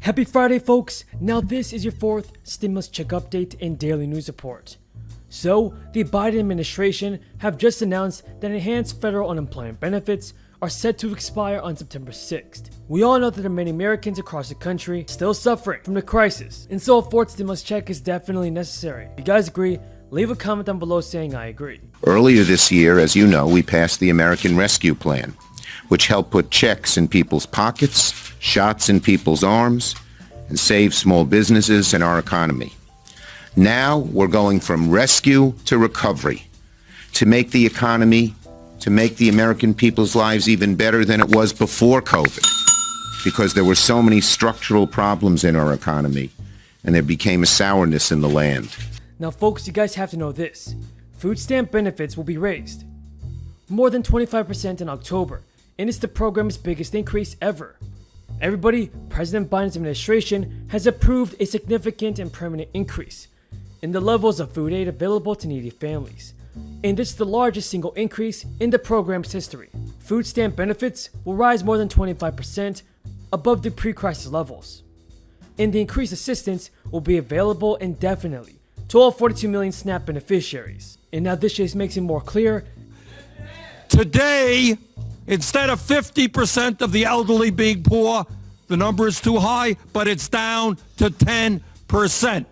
Happy Friday, folks! Now this is your fourth stimulus check update and daily news report. So, the Biden administration have just announced that enhanced federal unemployment benefits are set to expire on September 6th. We all know that there are many Americans across the country still suffering from the crisis, and so a fourth stimulus check is definitely necessary. If you guys agree, leave a comment down below saying I agree. Earlier this year, as you know, we passed the American Rescue Plan, which helped put checks in people's pockets, shots in people's arms, and save small businesses and our economy. Now we're going from rescue to recovery, to make the economy, to make the American people's lives even better than it was before COVID, because there were so many structural problems in our economy, and there became a sourness in the land. Now folks, you guys have to know this. Food stamp benefits will be raised more than 25% in October, and it's the program's biggest increase ever. Everybody, President Biden's administration has approved a significant and permanent increase in the levels of food aid available to needy families. And this is the largest single increase in the program's history. Food stamp benefits will rise more than 25% above the pre-crisis levels. And the increased assistance will be available indefinitely to all 42 million SNAP beneficiaries. And now this just makes it more clear. Today, instead of 50% of the elderly being poor, the number is too high, but it's down to 10%.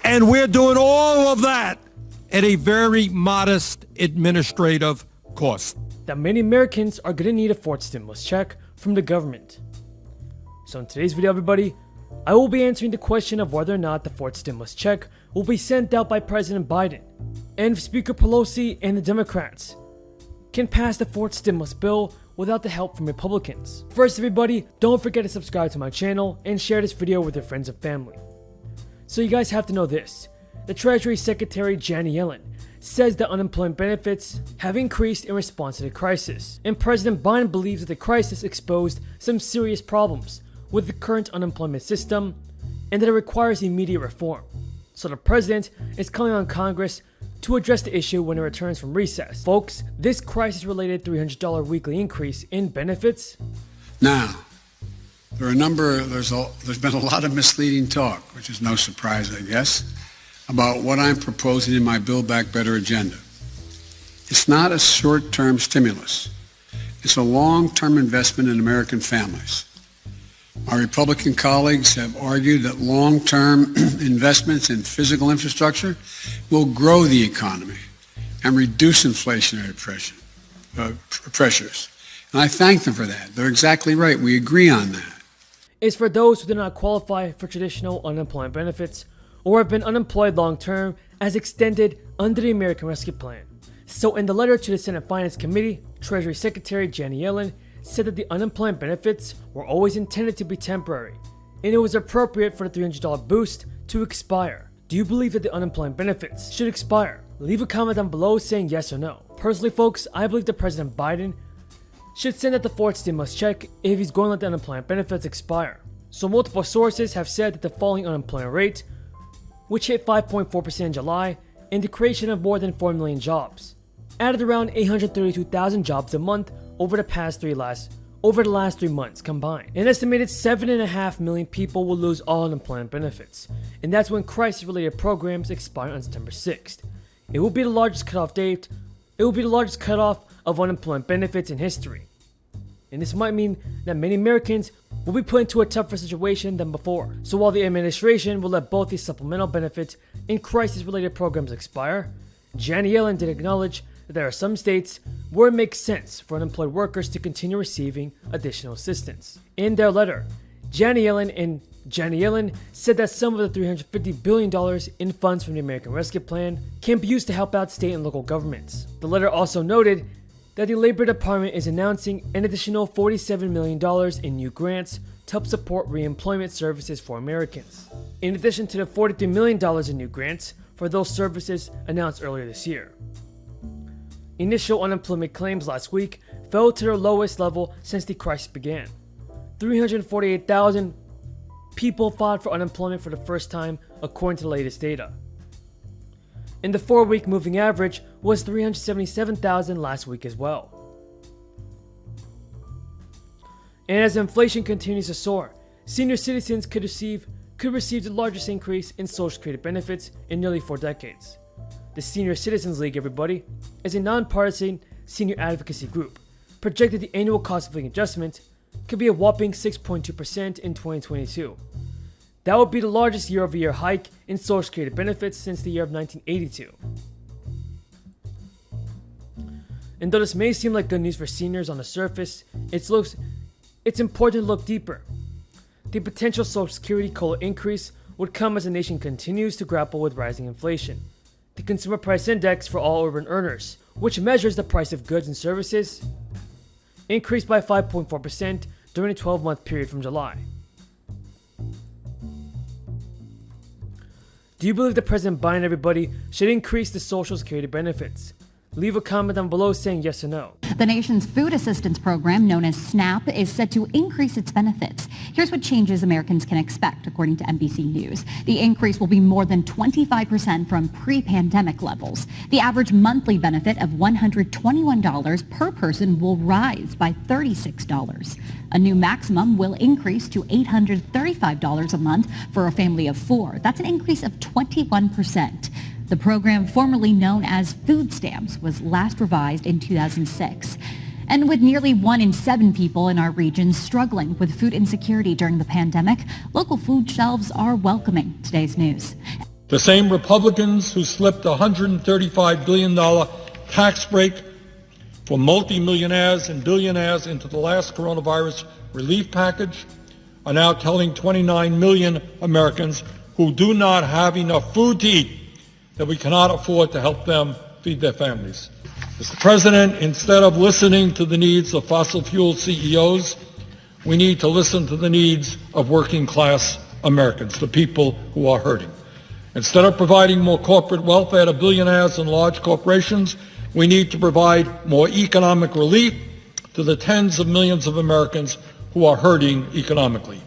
And we're doing all of that at a very modest administrative cost. That many Americans are going to need a fourth stimulus check from the government. So in today's video, everybody, I will be answering the question of whether or not the fourth stimulus check will be sent out by President Biden, and if Speaker Pelosi and the Democrats can pass the fourth stimulus bill without the help from Republicans. First, everybody, don't forget to subscribe to my channel and share this video with your friends and family. So you guys have to know this. The Treasury Secretary Janet Yellen says that unemployment benefits have increased in response to the crisis, and President Biden believes that the crisis exposed some serious problems with the current unemployment system and that it requires immediate reform. So the president is calling on Congress to address the issue when it returns from recess. Folks, this crisis-related $300 weekly increase in benefits. Now, there's been a lot of misleading talk, which is no surprise, I guess, about what I'm proposing in my Build Back Better agenda. It's not a short-term stimulus. It's a long-term investment in American families. My Republican colleagues have argued that long-term investments in physical infrastructure will grow the economy and reduce inflationary pressures. And I thank them for that. They're exactly right. We agree on that. Is for those who do not qualify for traditional unemployment benefits or have been unemployed long-term as extended under the American Rescue Plan. So in the letter to the Senate Finance Committee, Treasury Secretary Janet Yellen said that the unemployment benefits were always intended to be temporary, and it was appropriate for the $300 boost to expire. Do you believe that the unemployment benefits should expire? Leave a comment down below saying yes or no. Personally, folks, I believe that President Biden should send out the fourth stimulus check if he's going to let the unemployment benefits expire. So multiple sources have said that the falling unemployment rate, which hit 5.4% in July, and the creation of more than 4 million jobs, added around 832,000 jobs a month over the last 3 months combined. An estimated 7.5 million people will lose all unemployment benefits, and that's when crisis-related programs expire on September 6th. It will be the largest cutoff date. It will be the largest cutoff of unemployment benefits in history, and this might mean that many Americans will be put into a tougher situation than before. So while the administration will let both the supplemental benefits and crisis-related programs expire, Janet Yellen did acknowledge that there are some states where it makes sense for unemployed workers to continue receiving additional assistance. In their letter, Janet Yellen said that some of the $350 billion in funds from the American Rescue Plan can be used to help out state and local governments. The letter also noted that the Labor Department is announcing an additional $47 million in new grants to help support reemployment services for Americans, in addition to the $43 million in new grants for those services announced earlier this year. Initial unemployment claims last week fell to their lowest level since the crisis began. 348,000 people filed for unemployment for the first time, according to the latest data. And the 4-week moving average was 377,000 last week as well. And as inflation continues to soar, senior citizens could receive the largest increase in Social Security benefits in nearly 4 decades. The Senior Citizens League, everybody, is a nonpartisan senior advocacy group. Projected the annual cost of living adjustment could be a whopping 6.2% in 2022. That would be the largest year-over-year hike in Social Security benefits since the year of 1982. And though this may seem like good news for seniors on the surface, it's important to look deeper. The potential Social Security COLA increase would come as the nation continues to grapple with rising inflation. The Consumer Price Index for all urban earners, which measures the price of goods and services, increased by 5.4% during a 12-month period from July. Do you believe that President Biden, everybody, should increase the Social Security benefits? Leave a comment down below saying yes or no. The nation's food assistance program, known as SNAP, is set to increase its benefits. Here's what changes Americans can expect, according to NBC News. The increase will be more than 25% from pre-pandemic levels. The average monthly benefit of $121 per person will rise by $36. A new maximum will increase to $835 a month for a family of 4. That's an increase of 21%. The program, formerly known as food stamps, was last revised in 2006. And with nearly 1 in 7 people in our region struggling with food insecurity during the pandemic, local food shelves are welcoming today's news. The same Republicans who slipped a $135 billion tax break for multimillionaires and billionaires into the last coronavirus relief package are now telling 29 million Americans who do not have enough food to eat that we cannot afford to help them feed their families. Mr. President, instead of listening to the needs of fossil fuel CEOs, we need to listen to the needs of working class Americans, the people who are hurting. Instead of providing more corporate welfare to billionaires and large corporations, we need to provide more economic relief to the tens of millions of Americans who are hurting economically.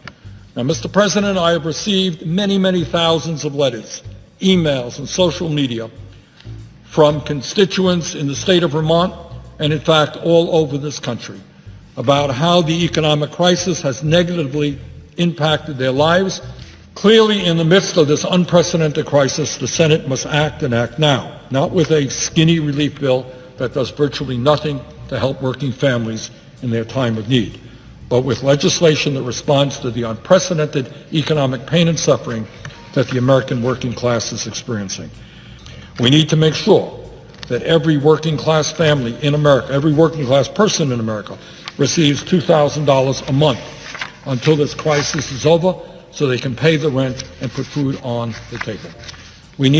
Now, Mr. President, I have received many thousands of letters, emails, and social media from constituents in the state of Vermont and, in fact, all over this country about how the economic crisis has negatively impacted their lives. Clearly, in the midst of this unprecedented crisis, the Senate must act and act now, not with a skinny relief bill that does virtually nothing to help working families in their time of need, but with legislation that responds to the unprecedented economic pain and suffering that the American working class is experiencing. We need to make sure that every working class family in America, every working class person in America receives $2,000 a month until this crisis is over so they can pay the rent and put food on the table. We need